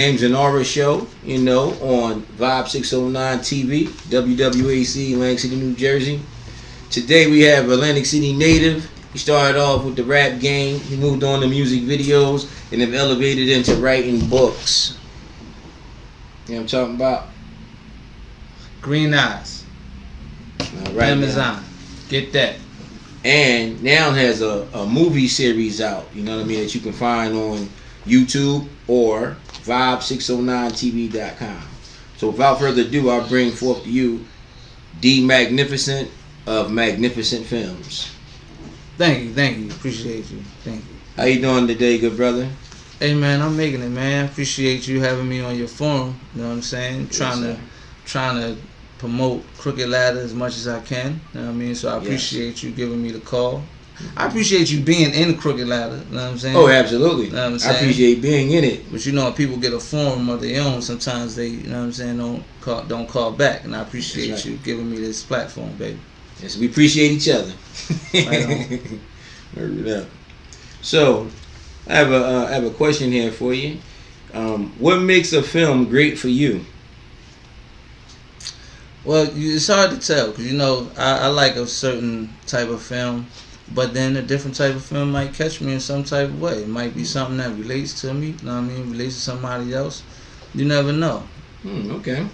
Jamez Aura Show, on Vibe 609 TV, WWAC, Atlantic City, New Jersey. Today we have Atlantic City native. He started off with the rap game. He moved on to music videos and have elevated into writing books. You know what I'm talking about? Green Eyes. Right Amazon. Get that. And now has a movie series out, you know what I mean, that you can find on YouTube or Vibe609TV.com. So without further ado, I'll bring forth to you Dmacknifasent of Macknifasent Films. Thank you. Appreciate you. Thank you. How you doing today, good brother? Hey man, I'm making it, man. Appreciate you having me on your forum. You know what I'm saying? Trying to promote Crooked Ladder as much as I can. You know what I mean? So I appreciate you giving me the call. I appreciate you being in Crooked Ladder. You know what I'm saying? Oh, absolutely. You know what I'm saying? I appreciate being in it. But when people get a forum of their own, sometimes they, you know what I'm saying, don't call back. And I appreciate you giving me this platform, baby. Yes, we appreciate each other. Right. So, I have a question here for you. What makes a film great for you? Well, it's hard to tell because I like a certain type of film, but then a different type of film might catch me in some type of way. It might be something that relates to me. You know what I mean? Relates to somebody else. You never know. Okay.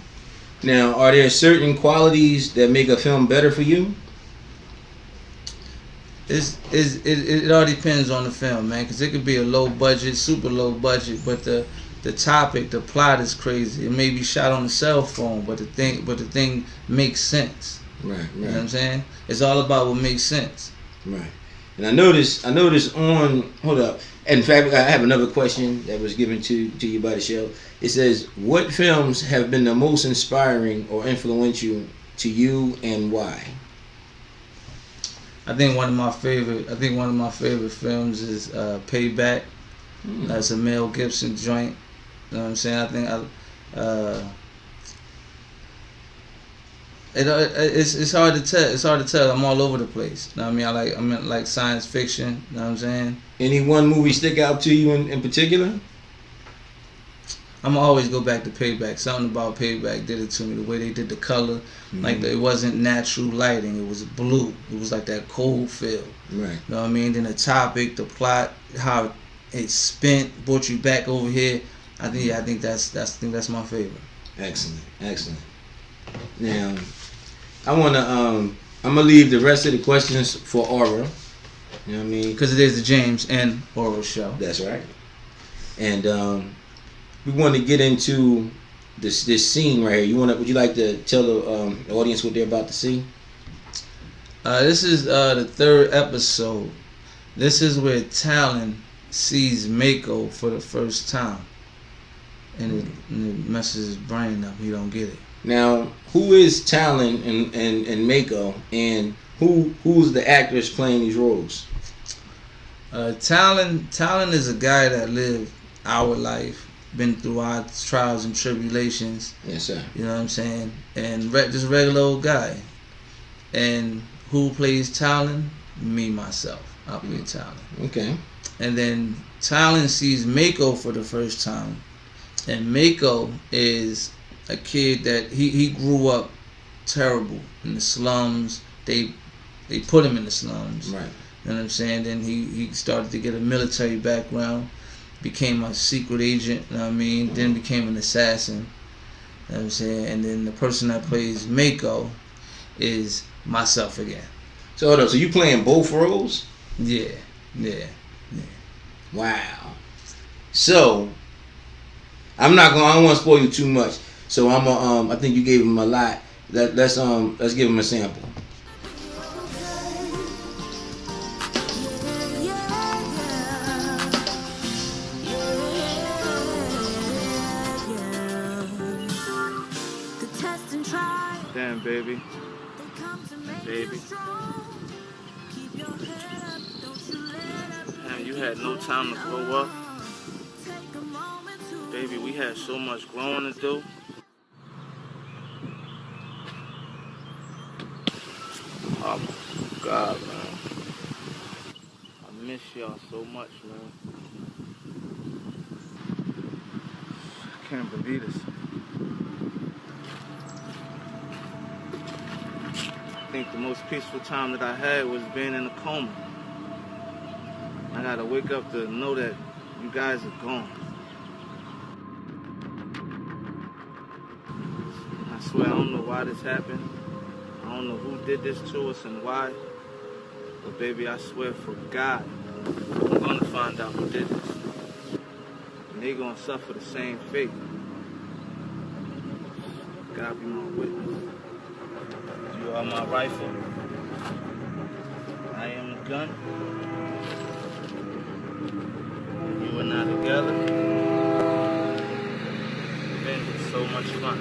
Now, are there certain qualities that make a film better for you? It all depends on the film, man, because it could be a low budget, super low budget, but the topic, the plot is crazy. It may be shot on a cell phone, but the thing makes sense. Right. You know what I'm saying? It's all about what makes sense. Right. And I noticed on, hold up. In fact, I have another question that was given to you by the show. It says, what films have been the most inspiring or influential to you and why? I think one of my favorite films is Payback. That's a Mel Gibson joint. You know what I'm saying? I think it's hard to tell. It's hard to tell. I'm all over the place. You know what I mean? I like science fiction. You know what I'm saying? Any one movie stick out to you in particular? I'm gonna always go back to Payback. Something about Payback did it to me. The way they did the color, like it wasn't natural lighting. It was blue. It was like that cold feel. Right. You know what I mean? Then the topic, the plot, how it spent, brought you back over here. I think that's my favorite. Excellent. Now, I'm gonna leave the rest of the questions for Aura. You know what I mean? Because it is the Jamez Aura Show. That's right. And we want to get into this scene right here. Would you like to tell the audience what they're about to see? This is the third episode. This is where Talon sees Mako for the first time, and it messes his brain up. He don't get it. Now, who is Talon and Mako, and who's the actors playing these roles? Talon is a guy that lived our life, been through our trials and tribulations. Yes, sir. You know what I'm saying? And just a regular old guy. And who plays Talon? Me, myself. I play Talon. Okay. And then Talon sees Mako for the first time. And Mako is a kid that he grew up terrible in the slums. They put him in the slums. Right. You know what I'm saying? Then he started to get a military background. Became a secret agent, you know what I mean? Then became an assassin, you know what I'm saying? And then the person that plays Mako is myself again. So hold up, so you playing both roles? Yeah. Wow. So I don't want to spoil you too much. So I think you gave him a lot. Let's give him a sample. Damn, baby. Damn, you had no time to grow up. Baby, we had so much growing to do. Oh my God, man. I miss y'all so much, man. Can't believe this. I think the most peaceful time that I had was being in a coma. I gotta wake up to know that you guys are gone. I swear I don't know why this happened. I don't know who did this to us and why. But baby, I swear for God, I'm gonna find out who did this. And they gonna suffer the same fate. God be my witness. You are my rifle. I am the gun. You and I together. Revenge is so much fun.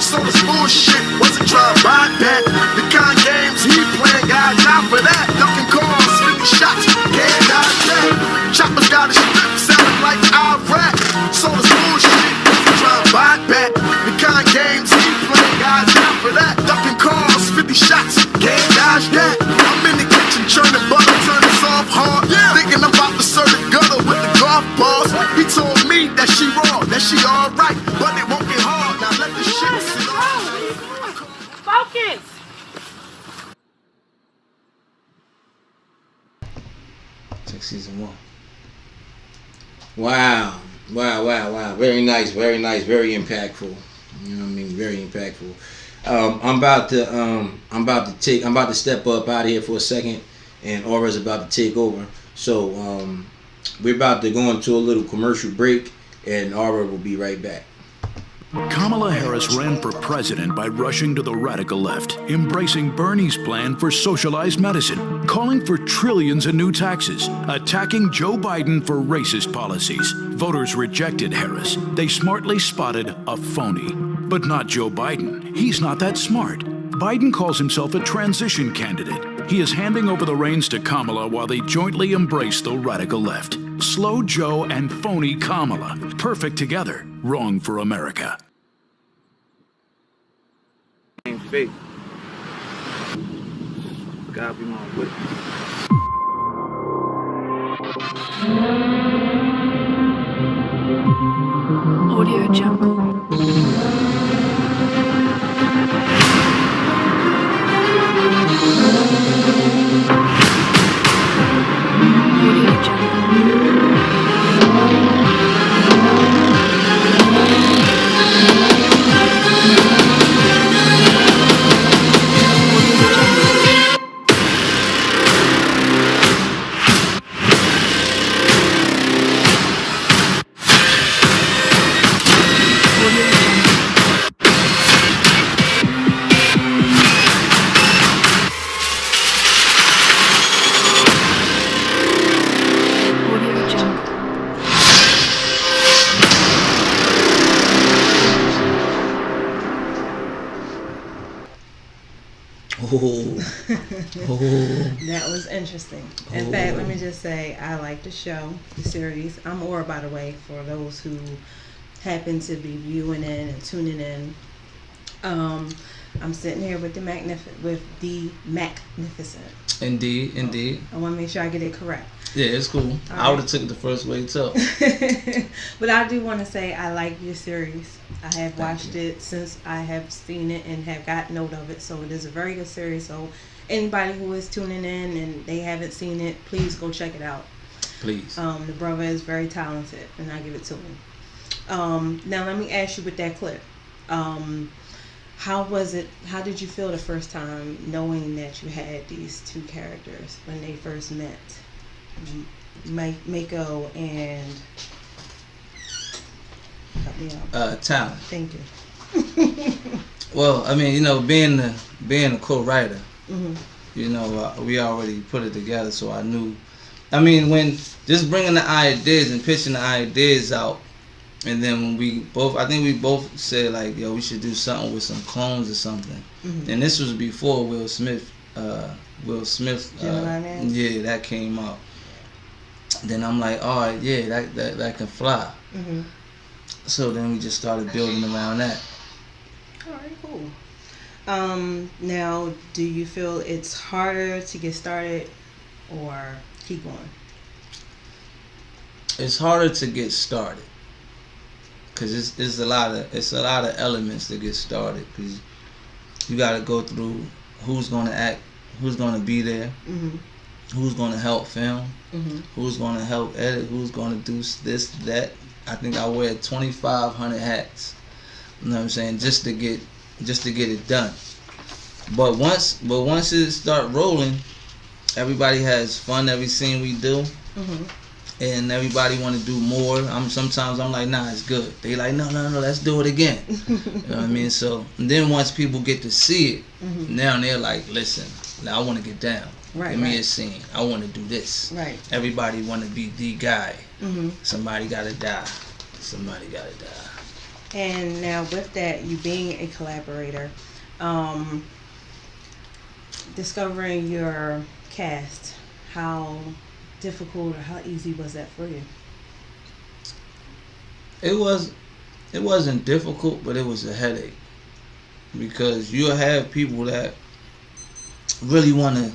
So this bullshit wasn't trying to ride that. The kind of games he playing, got out for that. Ducking calls, 50 shots, can't dodge that. Choppers got his sounding like Iraq. So this bullshit wasn't trying to ride that. The kind of games he playing, got out for that. Ducking calls, 50 shots, can't dodge that. I'm in the kitchen churning butter, turning soft hard. Thinking I'm about to serve the gutter with the golf balls. He told me that she raw, that she alright, but it won't get hard. Now let the shit sit on. Focus! Check season 1. Wow. Very nice, very impactful. You know what I mean? Very impactful. I'm about to step up out of here for a second, and Aura's about to take over. So we're about to go into a little commercial break, and Aura will be right back. Kamala Harris ran for president by rushing to the radical left, embracing Bernie's plan for socialized medicine, calling for trillions in new taxes, attacking Joe Biden for racist policies. Voters rejected Harris. They smartly spotted a phony. But not Joe Biden. He's not that smart. Biden calls himself a transition candidate. He is handing over the reins to Kamala while they jointly embrace the radical left. Slow Joe and phony Kamala. Perfect together. Wrong for America. Same fate. God be my witness. Audio Jungle. Audio Jungle. That was interesting. In fact, let me just say I like the show, the series. I'm Aura, by the way, for those who happen to be viewing in and tuning in. I'm sitting here with Dmacknifasent. Indeed. I want to make sure I get it correct. Yeah, it's cool. I would have took it the first way too. But I do want to say I like your series. I have watched it since I have seen it and have got note of it. So it is a very good series. So anybody who is tuning in and they haven't seen it, please go check it out. Please. The brother is very talented, and I give it to him. Now let me ask you with that clip. How was it? How did you feel the first time knowing that you had these two characters when they first met? Mako and help me out. Talent. Thank you. Well, I mean, being a co-writer, Mm-hmm. We already put it together, so I knew. I mean, when just bringing the ideas and pitching the ideas out, and then I think we both said like, yo, we should do something with some clones or something. Mm-hmm. And this was before Will Smith Will Smith. Gemini Man? Yeah, that came out. Then I'm like, all right, yeah, that can fly. Mm-hmm. So then we just started building around that. All right, cool. Now, do you feel it's harder to get started or keep going? It's harder to get started because it's a lot of elements to get started, because you got to go through who's going to act, who's going to be there, Mm-hmm. who's going to help film, Mm-hmm. who's going to help edit, who's going to do this, that. I think I wear 2,500 hats. You know what I'm saying? Just to get it done. But once it start rolling, everybody has fun every scene we do, Mm-hmm. and everybody want to do more. Sometimes I'm like, nah, it's good. They like, no, let's do it again. You know what I mean? So and then once people get to see it, Mm-hmm. now they're like, listen, now I want to get down. Right, Give me a right. scene. I want to do this. Right. Everybody want to be the guy. Mm-hmm. Somebody gotta die. Somebody gotta die. And now with that, you being a collaborator, discovering your cast, how difficult or how easy was that for you? It wasn't difficult, but it was a headache, because you'll have people that really want to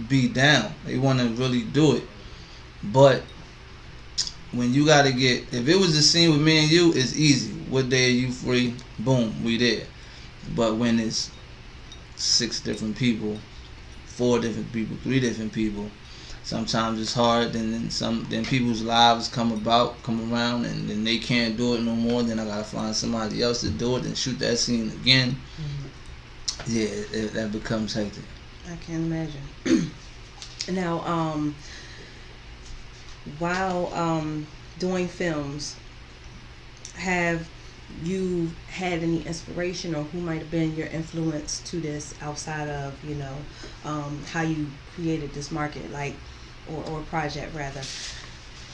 be down. They want to really do it, but when you gotta get, if it was the scene with me and you, it's easy. What day are you free? Boom, we there. But when it's 6 different people, 4 different people, 3 different people, sometimes it's hard. Then people's lives come around, and then they can't do it no more. Then I gotta find somebody else to do it and shoot that scene again. Mm-hmm. Yeah, that becomes hectic. I can imagine. Now, while doing films, have you had any inspiration, or who might have been your influence to this outside of, how you created this market, like, or project rather?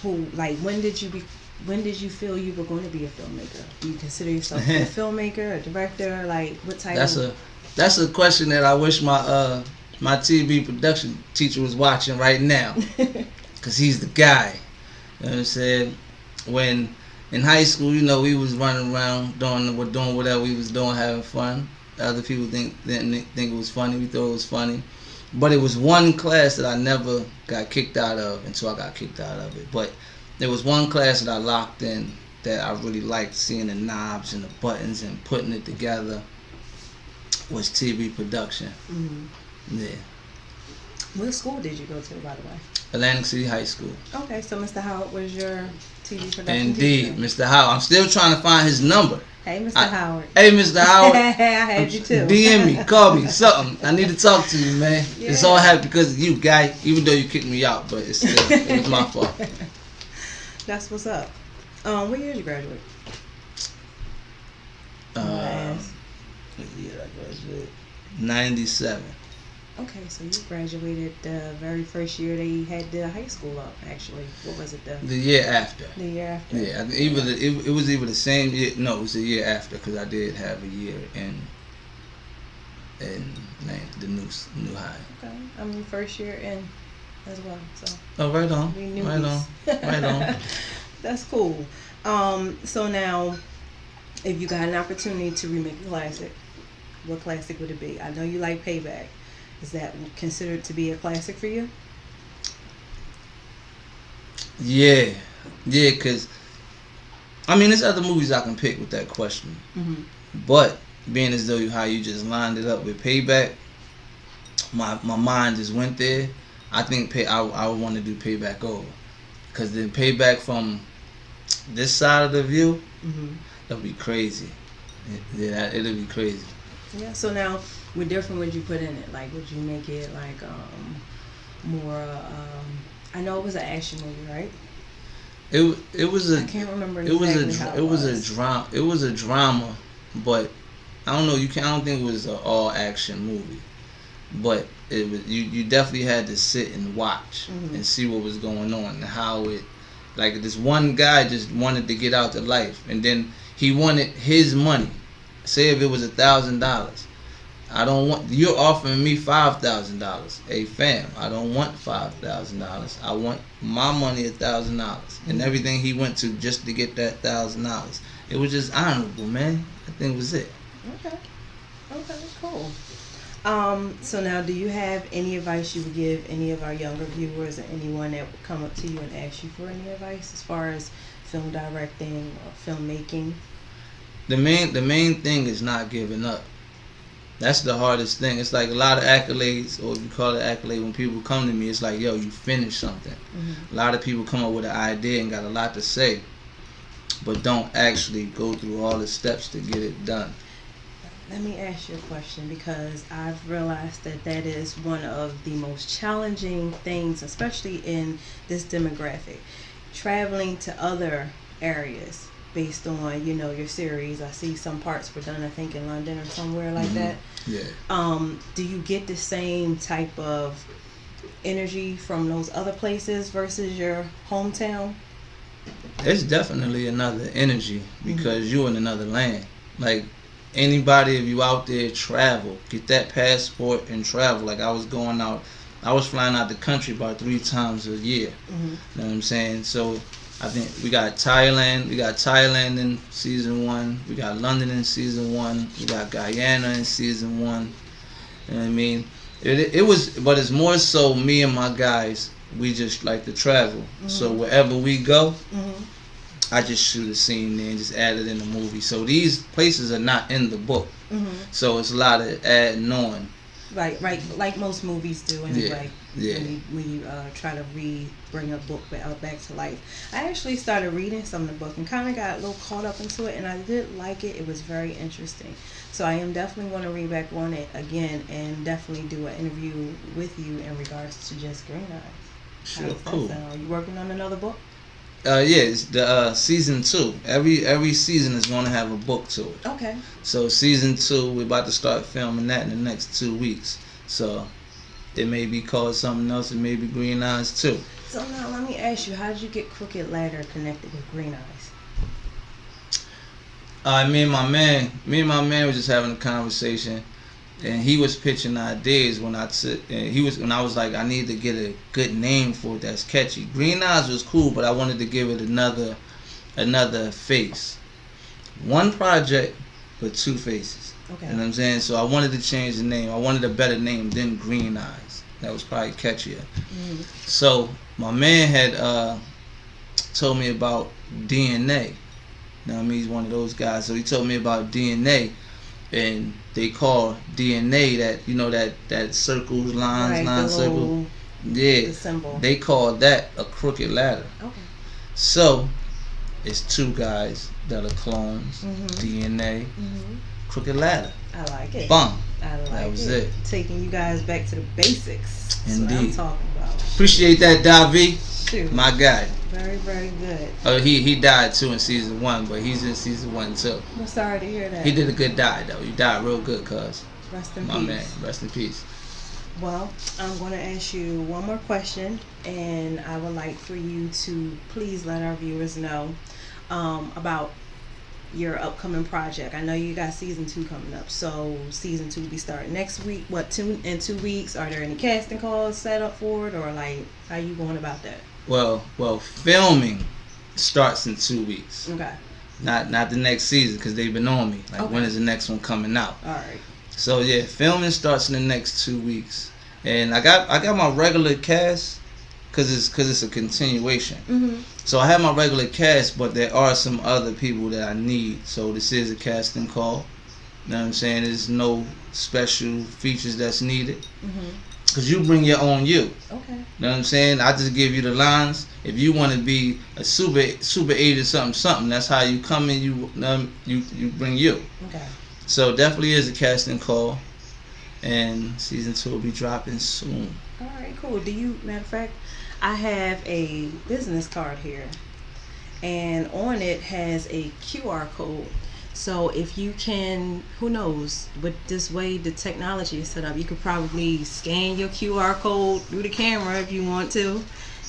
Who, like, when did you feel you were going to be a filmmaker? Do you consider yourself a filmmaker, a director? Like, what type That's a question that I wish my TV production teacher was watching right now, because he's the guy. You know what I'm saying? When in high school, we was running around doing whatever we was doing, having fun. Other people didn't think it was funny. We thought it was funny. But it was one class that I never got kicked out of until I got kicked out of it. But there was one class that I locked in that I really liked, seeing the knobs and the buttons and putting it together, was TV production. Mm-hmm. Yeah. What school did you go to, by the way? Atlantic City High School. Okay, so Mr. Howard was your TV production Indeed, teacher. Mr. Howard. I'm still trying to find his number. Hey, Mr. Howard. Hey, Mr. Howard. I had you too. DM me, call me, something. I need to talk to you, man. Yeah. It's all happened because of you, guy. Even though you kicked me out, but it was my fault. That's what's up. What year did you graduate? What year I graduated? 97. Okay, so you graduated the very first year they had the high school up, actually. What was it, The year after. the year after? Yeah, it was either the same year. No, it was the year after, because I did have a year in the new high. Okay, I'm first year in as well, so. Oh, right on, We right on, right on. That's cool. So now, if you got an opportunity to remake a classic, what classic would it be? I know you like Payback. Is that considered to be a classic for you? Yeah, because there's other movies I can pick with that question, Mm-hmm. but being as though how you just lined it up with Payback, my mind just went there. I think I would want to do Payback over, because then Payback from this side of the view, Mm-hmm. that'll be crazy. Yeah, it'll be crazy. Yeah. So now, what different would you put in it? Like, would you make it like more? I know it was an action movie, right? It was a. I can't remember It was exactly how a. It was a drama. It was a drama, but I don't know. I don't think it was an all action movie, but it was. You definitely had to sit and watch Mm-hmm. and see what was going on and how it. Like, this one guy just wanted to get out to life, and then he wanted his money. Say if it was $1,000, I don't want, you're offering me $5,000. Hey fam, I don't want $5,000. I want my money $1,000, and everything he went to just to get that $1,000. It was just honorable, man. I think it was it. Okay, cool. So now, do you have any advice you would give any of our younger viewers or anyone that would come up to you and ask you for any advice as far as film directing or filmmaking? The main thing is not giving up. That's the hardest thing. It's like a lot of accolades, or if you call it accolade, when people come to me, it's like, yo, you finished something. A lot of people come up with an idea and got a lot to say, but don't actually go through all the steps to get it done. Let me ask you a question, because I've realized that is one of the most challenging things, especially in this demographic. Traveling to other areas based on, your series. I see some parts were done, I think, in London or somewhere like that. Yeah. Do you get the same type of energy from those other places versus your hometown? It's definitely another energy because you're in another land. Like, anybody, if you out there, travel. Get that passport and travel. Like, I was flying out the country about 3 times a year. You know what I'm saying? So I think we got Thailand in season 1. We got London in season 1. We got Guyana in season 1. You know what I mean? But it's more so me and my guys. We just like to travel. So wherever we go, I just shoot a scene there and just add it in the movie. So these places are not in the book. So it's a lot of adding on. Right, like most movies do anyway. Yeah. When you try to bring a book back to life. I actually started reading some of the book and kind of got a little caught up into it, and I did like it. It was very interesting. So I am definitely going to read back on it again and definitely do an interview with you in regards to just Green Eyes. Sure, cool. Are you working on another book? Yeah, it's the season 2. Every season is going to have a book to it. Okay. So season 2, we're about to start filming that in the next 2 weeks. So it may be called something else. It may be Green Eyes too. So now let me ask you, how did you get Crooked Ladder connected with Green Eyes? Me and my man was just having a conversation, and he was pitching ideas when I was like, I need to get a good name for it that's catchy. Green Eyes was cool, but I wanted to give it another face. One project, but 2 faces. Okay. You know what I'm saying? So I wanted to change the name. I wanted a better name than Green Eyes. That was probably catchier. So my man had told me about DNA. You know what I mean? He's one of those guys. So he told me about DNA. And they call DNA that circles, lines, line, circle. Yeah. The symbol. They call that a crooked ladder. Okay. So it's 2 guys that are clones. DNA. Crooked ladder. I like it. Bum. I like That was it. Taking you guys back to the basics. That's Indeed. what I'm talking about. Appreciate that, Davi. Shoot. My guy. Very, very good. He died too in season 1, but he's in season 1 too. I'm sorry to hear that. He did a good die though. He died real good, cuz. Rest in My peace. man. Rest in peace. Well, I'm going to ask you one more question, and I would like for you to please let our viewers know about your upcoming project. I know you got season 2 coming up, so season 2 will be starting next week. In 2 weeks? Are there any casting calls set up for it, or like how you going about that? Well, filming starts in 2 weeks. Okay. Not the next season, because they've been on me. Like, Okay. when is the next one coming out? All right. So yeah, filming starts in the next 2 weeks, and I got my regular cast, cause it's a continuation. So I have my regular cast, but there are some other people that I need. So this is a casting call. You know what I'm saying? There's no special features that's needed. Cause you bring your own you. Okay. You know what I'm saying? I just give you the lines. If you want to be a super agent something, that's how you come in. You bring you. Okay. So definitely is a casting call, and season 2 will be dropping soon. All right, cool. Matter of fact, I have a business card here, and on it has a QR code. So if you can, who knows, with this way the technology is set up, you could probably scan your QR code through the camera if you want to.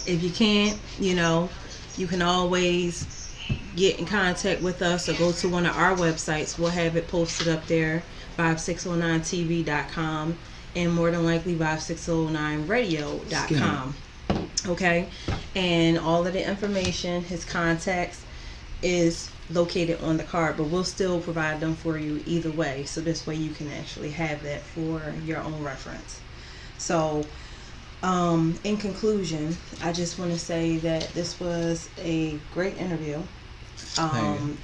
If you can't, you can always get in contact with us or go to one of our websites. We'll have it posted up there WWAC-DB, and more than likely WWAC-DB Okay, and all of the information, his contacts, is located on the card, but we'll still provide them for you either way, so this way you can actually have that for your own reference. So in conclusion, I just want to say that this was a great interview.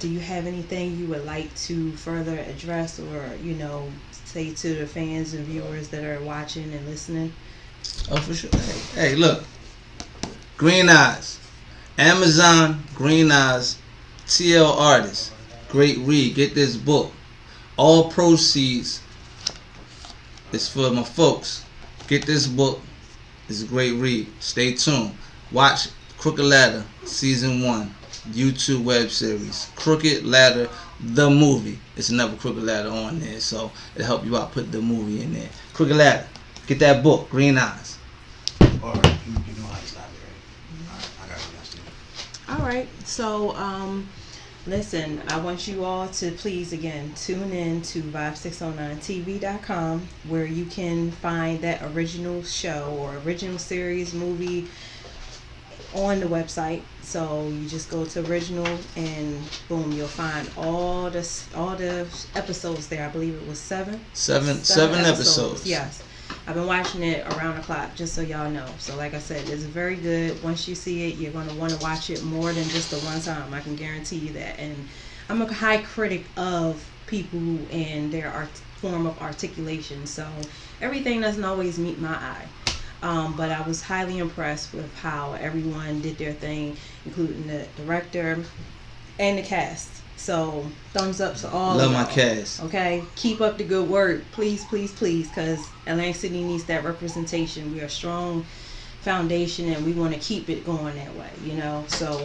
Do you have anything you would like to further address, or say to the fans and viewers that are watching and listening? Oh, for sure. Hey, look, Green Eyes, Amazon, Green Eyes, TL Artists, great read. Get this book. All proceeds is for my folks. Get this book. It's a great read. Stay tuned. Watch Crooked Ladder Season 1 YouTube web series. Crooked Ladder, the movie. It's another Crooked Ladder on there, so it'll help you out. Put the movie in there. Crooked Ladder. Get that book, Green Eyes. All right, you know how to stop it, right? All right, I got what else to do. All right, so listen, I want you all to please again tune in to Vibe609TV.com, where you can find that original show or original series, movie on the website. So you just go to original and boom, you'll find all the episodes there. I believe it was seven episodes. Yes. I've been watching it around the clock, just so y'all know. So like I said, it's very good. Once you see it, you're going to want to watch it more than just the one time. I can guarantee you that. And I'm a high critic of people and their form of articulation. So everything doesn't always meet my eye. But I was highly impressed with how everyone did their thing, including the director and the cast. So thumbs up to all. Love my cast. Okay, keep up the good work, please, please, please, because Atlantic City needs that representation. We are a strong foundation, and we want to keep it going that way. So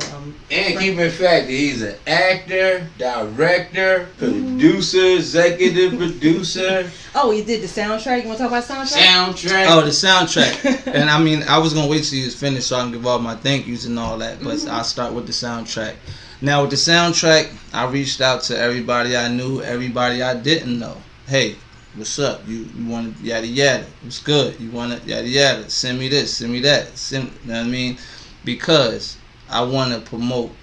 and keep in fact that he's an actor, director, producer, executive producer. Oh, he did the soundtrack. You want to talk about soundtrack? Soundtrack. Oh, the soundtrack. And I mean, I was gonna wait till you was finished so I can give all my thank yous and all that, but I'll start with the soundtrack. Now with the soundtrack, I reached out to everybody I knew, everybody I didn't know. Hey, what's up? You want yada yada? What's good? You want it yada yada? Send me this, send me that. You know what I mean? Because I want to promote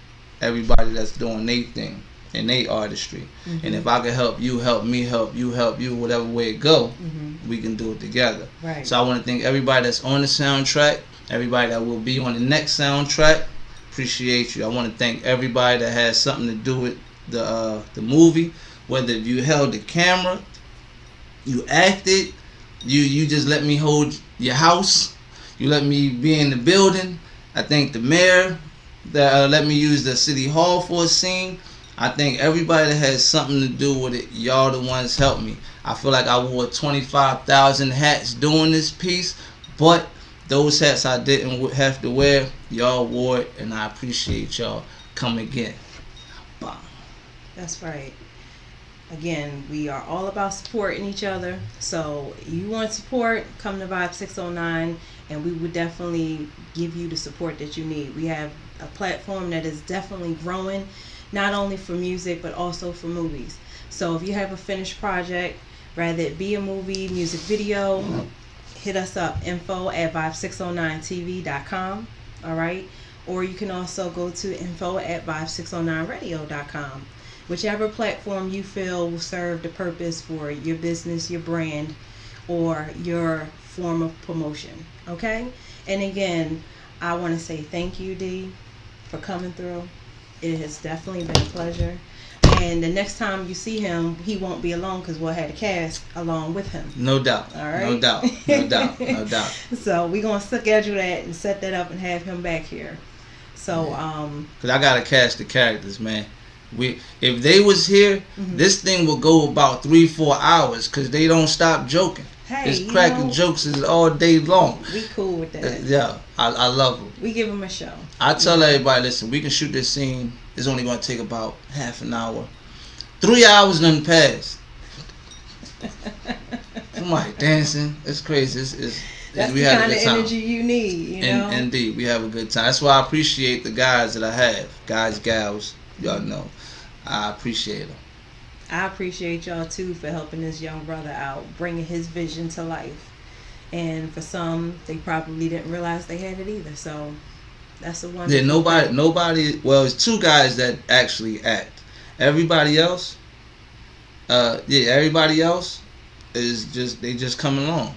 everybody that's doing their thing and their artistry. And if I can help you, help me, help you, whatever way it go, we can do it together. Right. So I want to thank everybody that's on the soundtrack, everybody that will be on the next soundtrack. Appreciate you. I want to thank everybody that has something to do with the movie, whether you held the camera, you acted, you just let me hold your house, you let me be in the building. I thank the mayor that let me use the city hall for a scene. I thank everybody that has something to do with it. Y'all the ones helped me. I feel like I wore 25,000 hats doing this piece, but those hats I didn't have to wear, y'all wore it, and I appreciate y'all. Come again. Bye. That's right. Again, we are all about supporting each other. So you want support, come to Vibe 609, and we would definitely give you the support that you need. We have a platform that is definitely growing, not only for music, but also for movies. So if you have a finished project, rather it be a movie, music video, hit us up, info@vibe609tv.com, all right? Or you can also go to info@vibe609radio.com. Whichever platform you feel will serve the purpose for your business, your brand, or your form of promotion, okay? And again, I want to say thank you, D, for coming through. It has definitely been a pleasure. And the next time you see him, he won't be alone because we'll have the cast along with him. No doubt. All right? No doubt. No doubt. No doubt. So we're going to schedule that and set that up and have him back here. So, Because I got to cast the characters, man. If they was here, this thing will go about 3-4 hours because they don't stop joking. Hey, it's cracking jokes all day long. We cool with that. Yeah, I love them. We give them a show. I tell everybody, listen, we can shoot this scene. It's only going to take about half an hour. 3 hours done passed. Somebody dancing. It's crazy. That's we the had kind a of good time. energy you need, you know? Indeed, we have a good time. That's why I appreciate the guys that I have. Guys, gals, y'all know. I appreciate them. I appreciate y'all too for helping this young brother out, bringing his vision to life. And for some, they probably didn't realize they had it either. So that's the one. Yeah, nobody. Well, it's two guys that actually act. Everybody else, everybody else is just come along.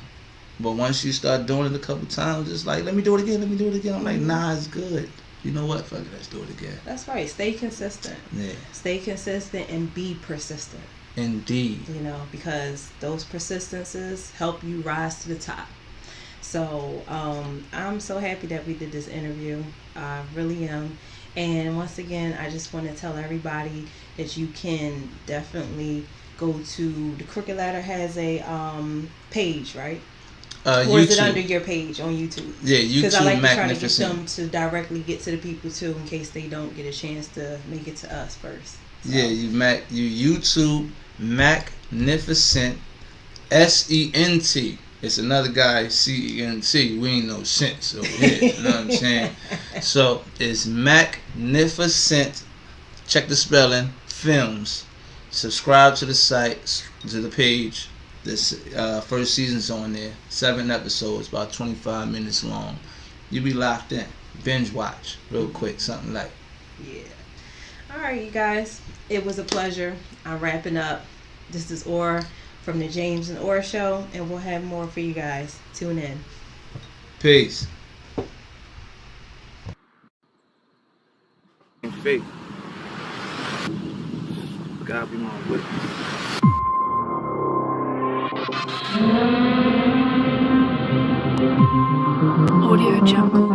But once you start doing it a couple times, it's like, let me do it again. I'm like, nah, it's good. You know what? Fuck it, let's do it again. That's right. Stay consistent. Yeah. Stay consistent and be persistent. Indeed. You know, because those persistences help you rise to the top. So I'm so happy that we did this interview. I really am. And once again, I just want to tell everybody that you can definitely go to the Crooked Ladder has a page, right? Or YouTube. is it under your page on YouTube? Yeah, YouTube. Because I like to try to get Macknifasent. them to directly get to the people too, in case they don't get a chance to make it to us first. So. Yeah, you YouTube Macknifasent, SENT. It's another guy, CENT. We ain't no sense over here. You know what I'm saying? So it's Macknifasent. Check the spelling. Films. Subscribe to the site, to the page. This first season's on there. 7 episodes, about 25 minutes long. You be locked in. Binge watch real quick, something like. Yeah. All right, you guys. It was a pleasure. I'm wrapping up. This is Aura from the Jamez Aura Show, and we'll have more for you guys. Tune in. Peace. Faith. God be my witness. Audio Jungle.